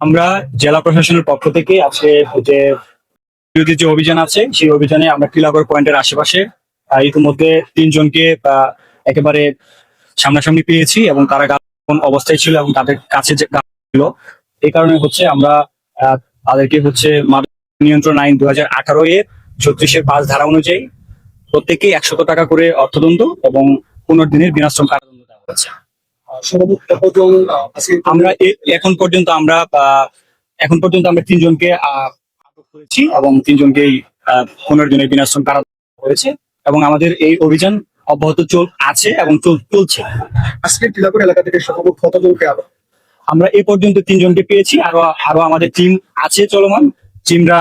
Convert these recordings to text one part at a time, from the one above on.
আমরা জেলা প্রশাসনের পক্ষ থেকে আজকে যে বিরোধী যে অভিযান আছে সেই অভিযানে আমরা টিলাগড় পয়েন্টের আশেপাশে ইতিমধ্যে তিনজনকে একেবারে সামনাসামনি পেয়েছি এবং তারা কোন অবস্থায় ছিল এবং তাদের কাছে যে ছিল। এই কারণে হচ্ছে আমরা তাদেরকে হচ্ছে মাদক নিয়ন্ত্রণ আইন 2018 এর 36-5 ধারা অনুযায়ী প্রত্যেকেই 100 টাকা করে অর্থদণ্ড এবং 15 দিনের বিনাশ্রম কারাদণ্ড দেওয়া হয়েছে। আমরা এখন পর্যন্ত আমরা তিনজনকে আটক করেছি এবং তিনজনকেই 15 দিনের বিনাশ্রম কারাদণ্ড হয়েছে এবং আমাদের এই অভিযান অব্যাহত আছে এবং চলছে। আজকে টিলাগড় এলাকা থেকে সর্বমোট কতজনকে আমরা এ পর্যন্ত তিনজনকে পেয়েছি, আরো আমাদের টিম আছে চলমান। টিমরা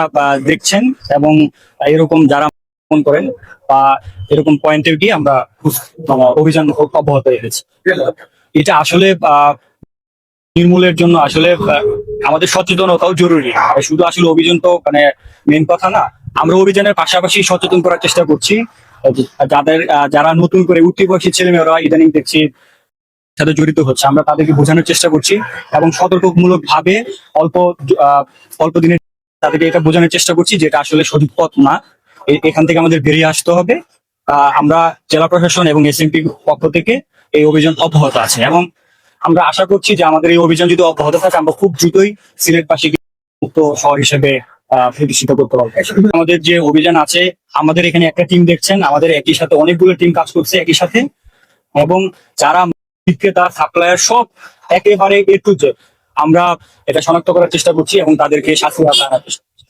দেখছেন এবং এরকম যারা ফোন করেন বা এরকম পয়েন্টে গিয়ে আমরা অভিযান অব্যাহত রেখেছি। এটা আসলে নির্মূলের জন্য আসলে আমাদের সচেতনতাও জরুরি। শুধু আসলে অভিযান তো মানে মেন কথা না, আমরা অভিযানের পাশাপাশি সচেতন করার চেষ্টা করছি। যারা নতুন করে উঠতি বয়সী ছেলেমেয়েরা ইদানিং দেখছি সাথে জড়িত হচ্ছে, আমরা তাদেরকে বোঝানোর চেষ্টা করছি এবং সতর্কমূলক ভাবে অল্প দিনের তাদেরকে এটা বোঝানোর চেষ্টা করছি যে এটা আসলে সঠিক পথ না, এখান থেকে আমাদের বেরিয়ে আসতে হবে। আমরা জেলা প্রশাসন এবং এসএমপি পক্ষ থেকে এই অভিযান অব্যাহত আছে এবং আমরা আশা করছি যে আমাদের এই অভিযান যদি অব্যাহত থাকে আমরা খুব দ্রুতই সিলেটবাসীকে মুক্ত শহর হিসেবে প্রতিষ্ঠিত করতে পারবো। আমাদের যে অভিযান আছে, আমাদের এখানে একটা টিম দেখছেন, আমাদের একই সাথে অনেকগুলো টিম কাজ করছে একই সাথে, এবং যারা বিক্রেতা সাপ্লায়ার সব একেবারে এ টু জেড আমরা এটা শনাক্ত করার চেষ্টা করছি এবং তাদেরকে শাস্তি আনার চেষ্টা করছি।